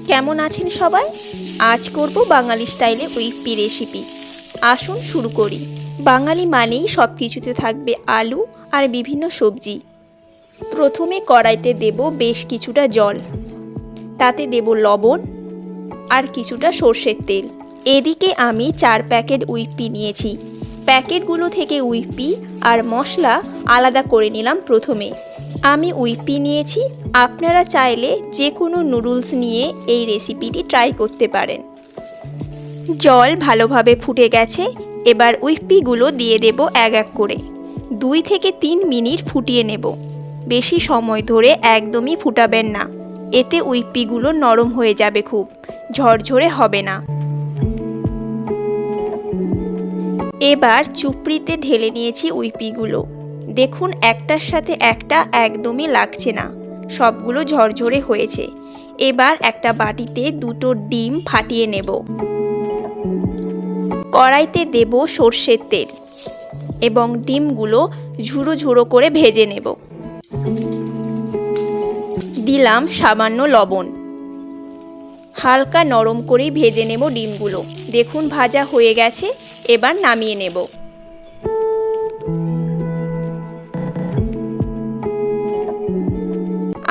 কেমন আছেন সবাই? আজ করব বাঙালি স্টাইলে উইপ্পি রেসিপি। আসুন শুরু করি। বাঙালি মানেই সব কিছুতে থাকবে আলু আর বিভিন্ন সবজি। প্রথমে কড়াইতে দেব বেশ কিছুটা জল, তাতে দেব লবণ আর কিছুটা সর্ষের তেল। এদিকে আমি 4 প্যাকেট উইপ্পি নিয়েছি। প্যাকেটগুলো থেকে উইপ্পি আর মশলা আলাদা করে নিলাম। প্রথমে আমি উইপ্পি নিয়েছি, আপনারা চাইলে যে কোনো নুডলস নিয়ে এই রেসিপিটি ট্রাই করতে পারেন। জল ভালোভাবে ফুটে গেছে, এবার উইপ্পিগুলো দিয়ে দেব এক এক করে। 2 থেকে 3 মিনিট ফুটিয়ে নেব। বেশি সময় ধরে একদমই ফুটাবেন না, এতে উইপ্পিগুলো নরম হয়ে যাবে, খুব ঝরঝরে হবে না। এবার চুপড়িতে ঢেলে নিয়েছি উইপ্পিগুলো। দেখুন একটার সাথে একটা একদমই লাগছে না, সবগুলো ঝরঝরে হয়েছে। এবার একটা বাটিতে 2টো ডিম ফাটিয়ে নেব। কড়াইতে দেব সর্ষের তেল এবং ডিমগুলো ঝুড়ো ঝুড়ো করে ভেজে নেব। দিলাম সামান্য লবণ। হালকা নরম করেই ভেজে নেব ডিমগুলো। দেখুন ভাজা হয়ে গেছে, এবার নামিয়ে নেব।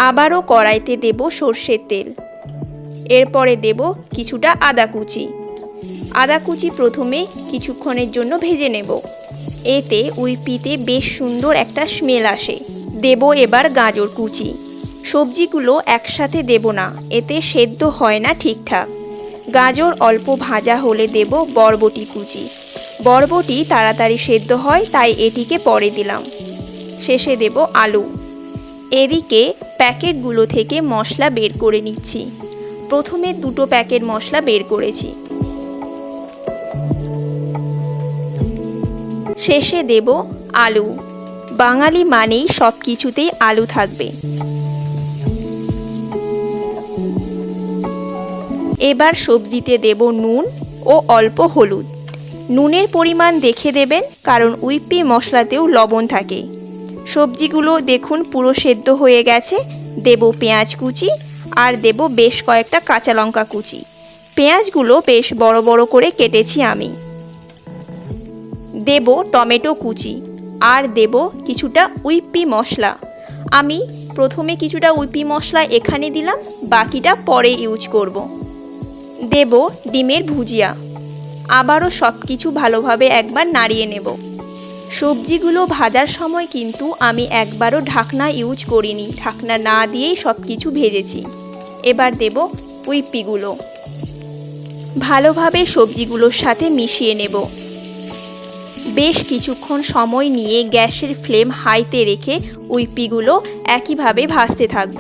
আবারও কড়াইতে দেব সর্ষের তেল, এরপরে দেব কিছুটা আদা কুচি। আদা কুচি প্রথমে কিছুক্ষণের জন্য ভেজে নেব, এতে উইপ্পিতে বেশ সুন্দর একটা স্মেল আসে। দেব এবার গাজর কুচি। সবজিগুলো একসাথে দেব না, এতে সেদ্ধ হয় না ঠিকঠাক। গাজর অল্প ভাজা হলে দেব বরবটি কুচি। বরবটি তাড়াতাড়ি সেদ্ধ হয়, তাই এটিকে পরে দিলাম। শেষে দেব আলু। এদিকে প্যাকেটগুলো থেকে মশলা বের করে নিচ্ছি। প্রথমে 2টো প্যাকেট মশলা বের করেছি। শেষে দেব আলু। বাঙালি মানেই সব কিছুতেই আলু থাকবে। এবার সবজিতে দেব নুন ও অল্প হলুদ। নুনের পরিমাণ দেখে দেবেন, কারণ উইপ্পি মশলাতেও লবণ থাকে। সবজিগুলো দেখুন পুরো সেদ্ধ হয়ে গেছে। দেব পেঁয়াজ কুচি আর দেব বেশ কয়েকটা কাঁচা লঙ্কা কুচি। পেঁয়াজগুলো বেশ বড় বড় করে কেটেছি আমি। দেব টমেটো কুচি আর দেব কিছুটা উইপ্পি মশলা। আমি প্রথমে কিছুটা উইপ্পি মশলা এখানে দিলাম, বাকিটা পরে ইউজ করব। দেব ডিমের ভুজিয়া। আবারও সব কিছু ভালোভাবে একবার নাড়িয়ে নেব। সবজিগুলো ভাজার সময় কিন্তু আমি একবারও ঢাকনা ইউজ করিনি, ঢাকনা না দিয়েই সব কিছু ভেজেছি। এবার দেব উইপ্পিগুলো। ভালোভাবে সবজিগুলোর সাথে মিশিয়ে নেব। বেশ কিছুক্ষণ সময় নিয়ে গ্যাসের ফ্লেম হাইতে রেখে উইপ্পিগুলো একইভাবে ভাজতে থাকব।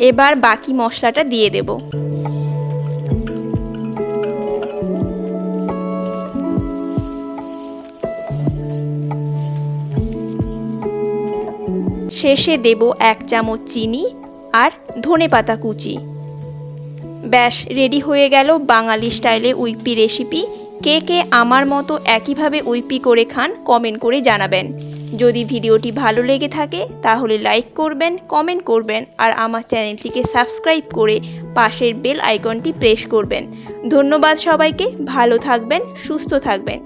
এবার বাকি মশলাটা দিয়ে দেব। শেষে দেব 1 চামচ চিনি আর ধনেপাতা কুচি। ব্যাস রেডি হয়ে গেল বাঙালি স্টাইলে উইপ্পি রেসিপি। কে কে আমার মতো একইভাবে উইপ্পি করে খান কমেন্ট করে জানাবেন। যদি ভিডিওটি ভালো লেগে থাকে তাহলে লাইক করবেন, কমেন্ট করবেন আর আমার চ্যানেলটিকে সাবস্ক্রাইব করে পাশের বেল আইকনটি প্রেস করবেন। ধন্যবাদ সবাইকে। ভালো থাকবেন, সুস্থ থাকবেন।